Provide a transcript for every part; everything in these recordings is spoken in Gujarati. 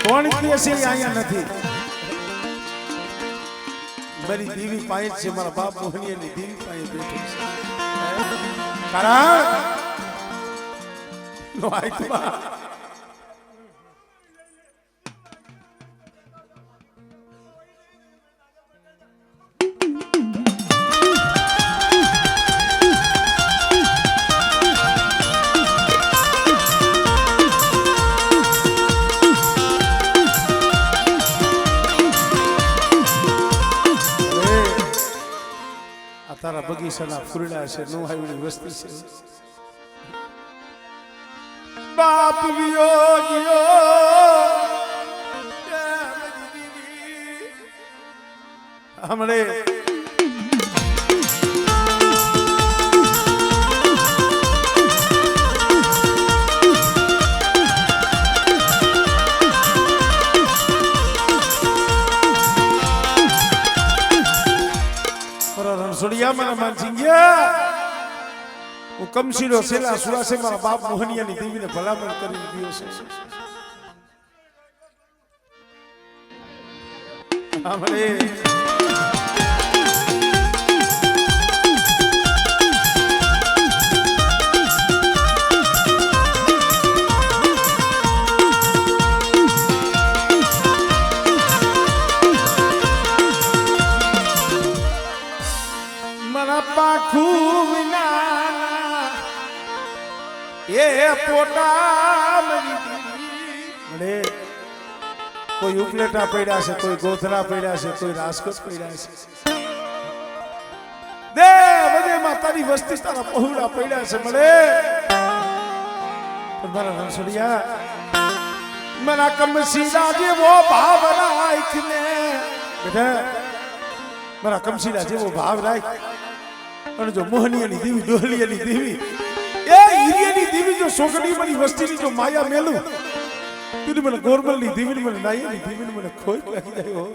કોણ કે છે અહીંયા નથી મારી દેવી પાસે છે મારા બાપ મોહનીયાની દેવી પાસે બેઠી છે કારણ નો આત્મા તારા બગીચાના ફૂલડા છે નો હાઈની વસ્તી છે બાપ વિયોગિયો હમણે રણછોડિયા મારા માનસિંગિયા હું કમશીલો સેલા સુરાસે મારા બાપ મોહનિયાની દેવીને ભલામણ કરી દીધો છે આપણે પાખું વિના એ પોતા મળે કોઈ ઉપલેટા પડ્યા છે કોઈ ગોથરા પડ્યા છે કોઈ રાજકોટ પડ્યા છે દે બધે માતાની વસ્તી તારા પહોળા પડ્યા છે મળે મારા રણછોડિયા મારા કમસીલા જેવો ભાવ રાખને બેટા મારા કમસીલા જેવો ભાવ રાખ અને જો મોહનિયાની દેવી ડોહલિયાની દેવી એ હિરિયાની દેવી જો સોગડી મારી વસ્તીની જો માયા મેલું તું મને ગોરમલની દેવીની મને નાઈની દેવીની મને ખોઈ લાગી જાય હો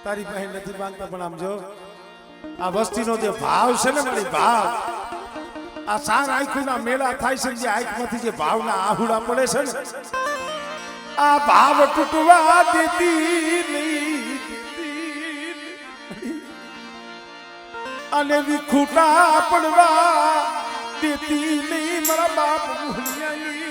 તારી પાસે નથી માંગતા પણ આમ જો આ વસ્તીનો જે ભાવ છે ને મારી ભાવ આ સાર આંખોના મેળા થાય છે જે આંખમાંથી જે ભાવના આહુડા પડે છે ને આ ભાવ તૂટવા દેતી નહીં અને વિખૂટા પડવા દેતી નહીં મારા બાપ મોહનિયાની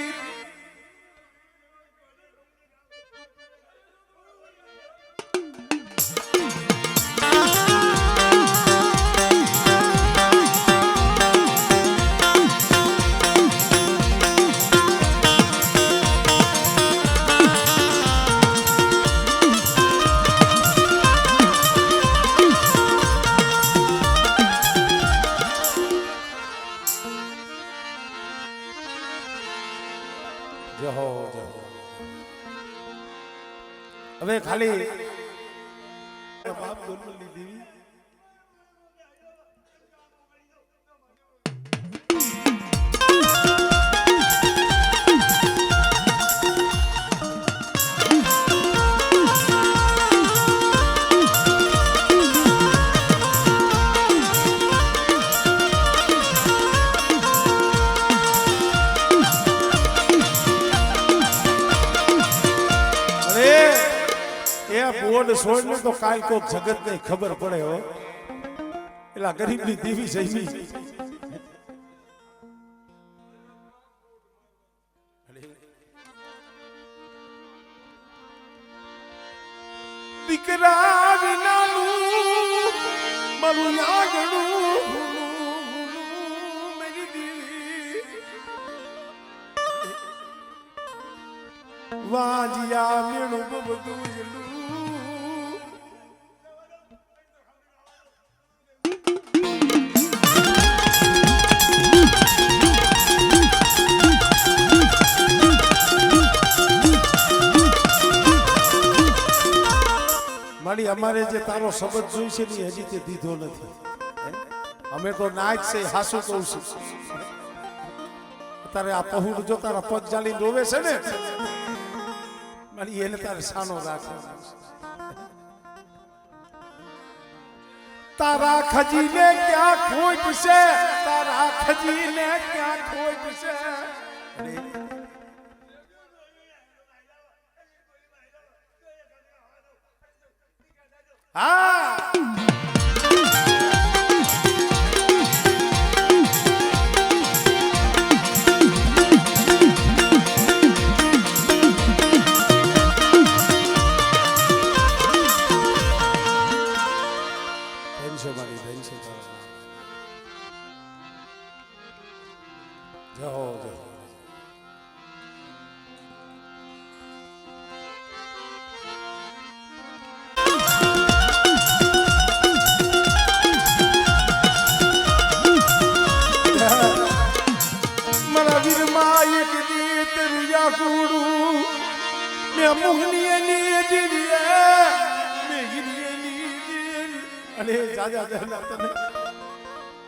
હવે ખાલી બાપ ગોરમલની દેવી ઓડ છોડ ને તો કાલ કોક જગત ને ખબર પડે હો એલા ગરીબની દેવી જઈમી દીકરા વિનાનું મારું યાગણું મેરી દેવી વાજિયા મેણું બધું મારી અમારે જે તારો શબ્દ જોઈ છે ને હજી તે દીધો નથી અમે તો નાચ છે હાસુ કહું છું તારે આ પહુડ જો તારા પગ ચાલી રોવે છે ને મારી એને તારે સાનો રાખે તારા ખજીને ક્યાં ખોટ છે તારા ખજીને ક્યાં ખોટ છે હા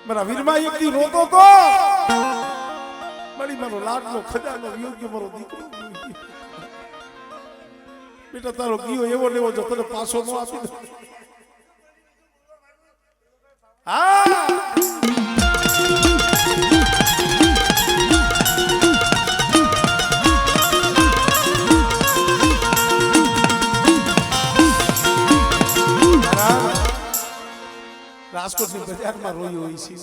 મારા વીરમાં એક દી રોતો તો મારી મારો લાડનો ખજાનો યોગ્ય મારો દીકરો બેટા તારો ગીયો એવો લેવો જો તને પાછો ન આપી દો હા રાજકોટની બજારમાં રોઈ હોય છે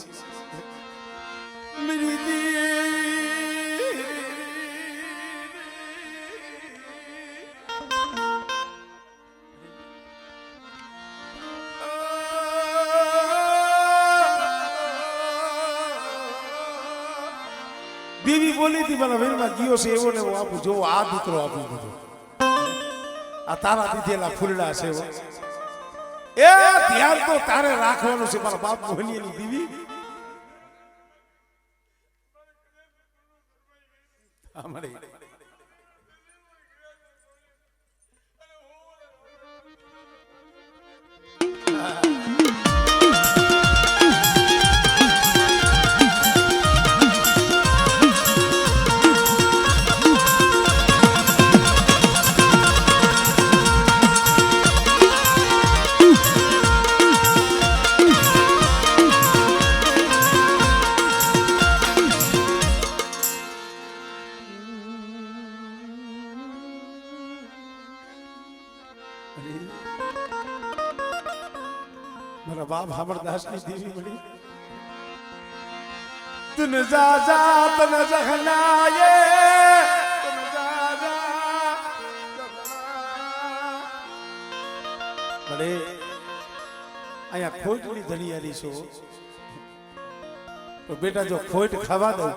દેવી બોલી હતી મારા વેરમાં ગયો છે એવો ને હું આપું જો આ દીકરો આપી દીધો આ તારા દીધેલા ફૂલડા છે એ ધ્યાન તો તારે રાખવાનું છે મારા બાપ મોહનીની દીવી અમારે મારા બાપ હામરદાસની દેવી મળી તન જા જા તન જહનાયે તન જા જા બડે આયા ખોટની ધનિયારી છો તો બેટા જો ખોટ ખાવા દઉં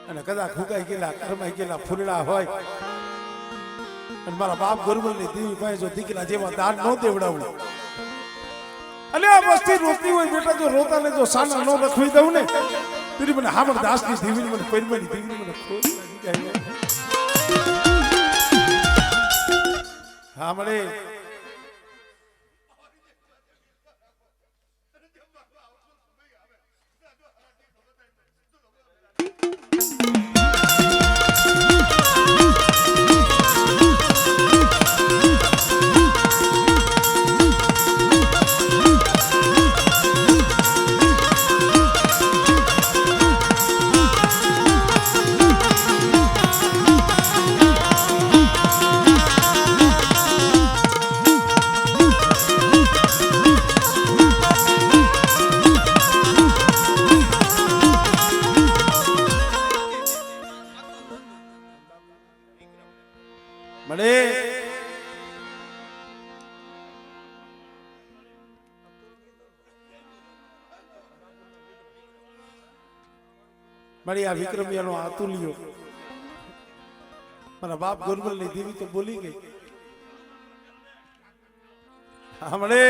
અને કદાચ ફૂકાઈ ગયેલા કરમાઈ ગયેલા ફૂલડા હોય અને મારા બાપ ગરુમલની દેવી પાસે જો દીકરા જેવા દાન ન દેવડાવું અને આ વસ્તી રોતી હોય બેટા જો રોતા ને જો સાના ન રખવી દઉં ને તેરી મને હામરદાસની દેવીની મને પરિમાની દેવીની મને ખોટ લાગી જાય હા મળે મળે મારી આ વિક્રમિયાનો આતુલ્યો મારા બાપ ગોરબલ ની દેવી તો બોલી ગઈ હા મળે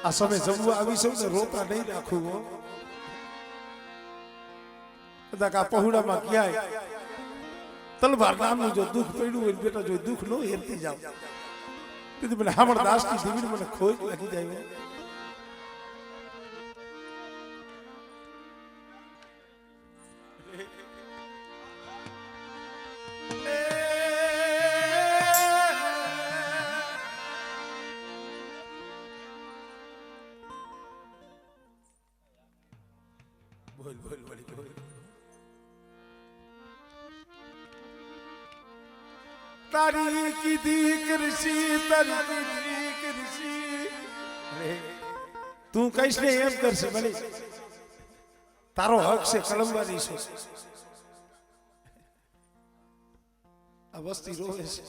આ સમય જમવા આવી સૌ ને રોતા નહીં રાખવું કદાચ આ પહોળામાં ક્યાંય તલવાર નામનું જો દુઃખ પડ્યું હોય બેટા જો દુઃખ નો હેરતી જાવ તેથી મને હામણ દાસ ની દેવી મને ખોટ લાગી જાય બોલ બોલ બોલ બોલ તારી કીધી કરશી તારી કીધી કરશી તું કઈશ ને એમ કરશે ભલે તારો હક છે કલમવાની છે આ વસ્તી રોવે છે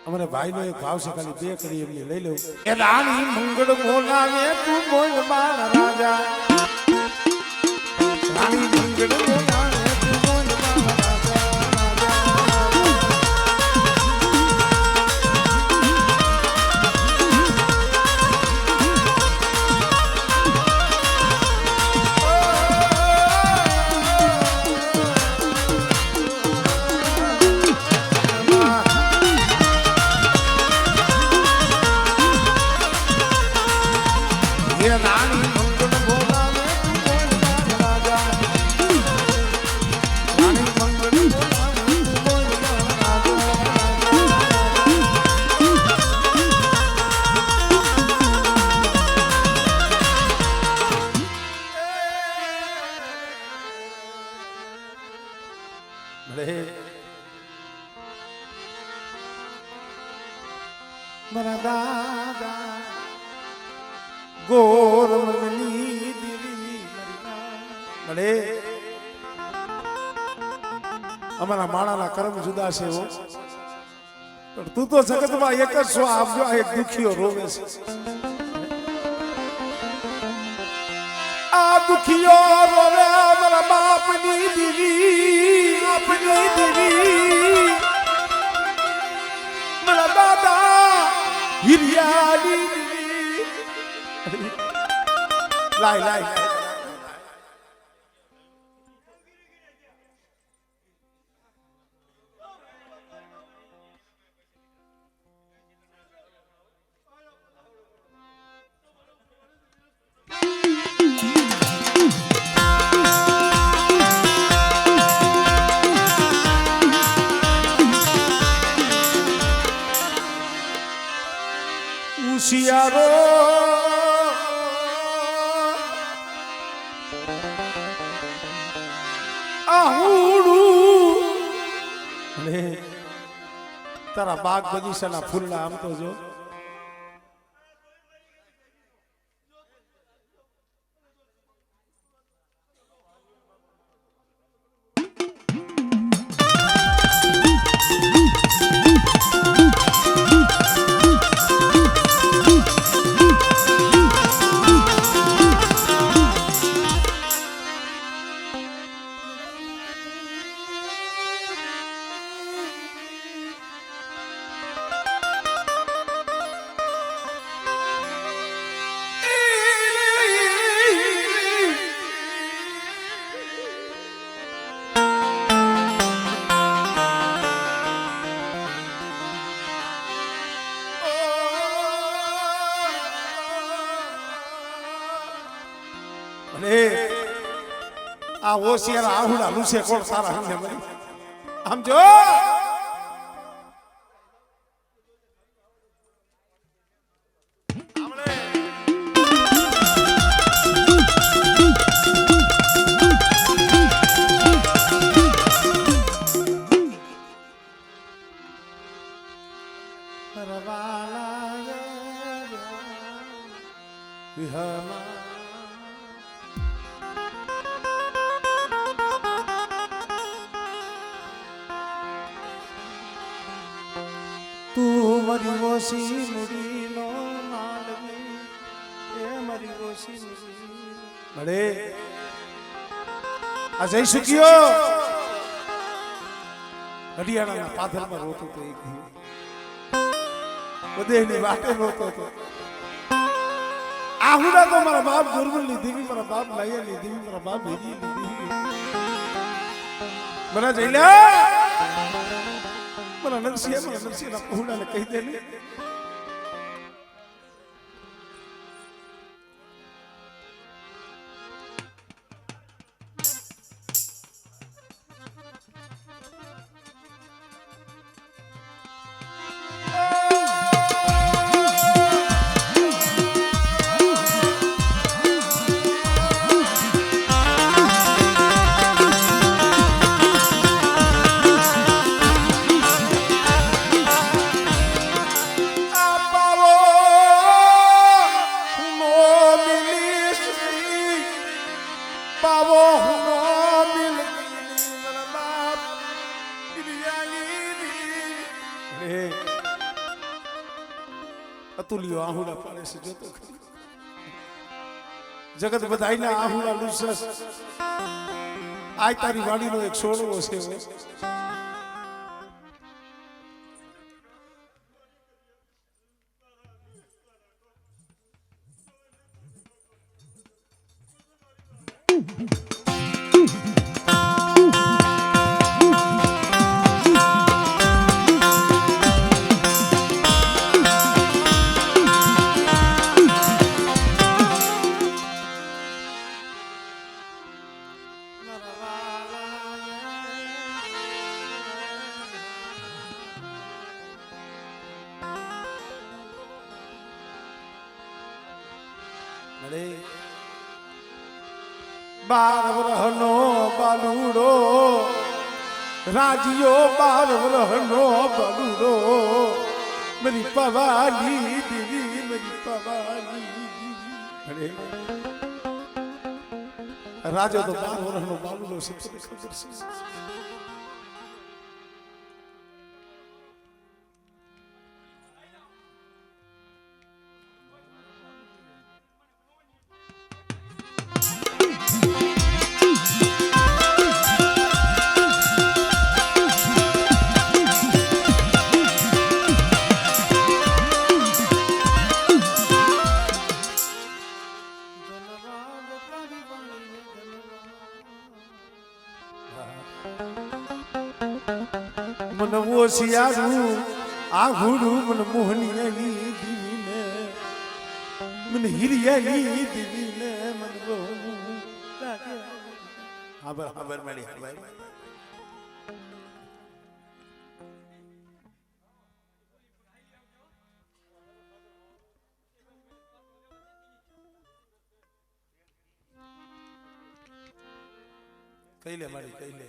અમારે ભાઈ નો એક ભાવ છે ખાલી બે કરી એમની લઈ લઉં એ રાણી મંગળ બોલાવે તું બોલ મારા રાજા રાણી મંગળ બોલાવે તું બોલ મારા મારા દાદા ગોરમની દેવી મળે અમારા માણાના કર્મ જુદા છે હો પણ તું તો જગતમાં એક જ છો આપજો આ એક દુખીઓ રોવે છે આ દુખીઓ રોવે મારા બાપની દીવી આપની દીવી મારા દાદા હિરિયાની દીવી લાય લાય શિયારો આહુડું અને તારા બાગ બગીચાના ફૂલના આમ તો જો આ ઓશિયાર આહુડા લૂસે કોણ તારા હમને મરી આમ જો તું મારી ઓશી નુડીનો માલવી એ મારી ઓશી નુડી મળે આ જઈ શક્યો હરિયાણાના પાથરમાં રોતો તો એક બધેની વાટે રોતો તો આહુડા તો મારા બાપ દુર્બલની દેવી મારા બાપ લાયાની દેવી મારા બાપ હેરીની દેવી મને જઈ લે મને નરસિંહ પહોળાને કહી દે ને અતુલ્યો આહુડા પાડે છે જોતો જગત બધાયના આહુડા લૂસસ આય તારી વાડીનો એક સોળવો છે બાર વરહનો બાલુડો રાજીઓ બાર વરહનો બાલુડો मेरी पवाली देवी मेरी पवाली देवी राजा तो 12 વર્ષનો બાલુડો છે ખબર છે શિયાળું આ ઘોડું મને મોહનિયાની દીવીને મને હિરિયાની દીવીને મને બહુ લાગે ખબર મળી ખબર કઈ લે મારી કઈ લે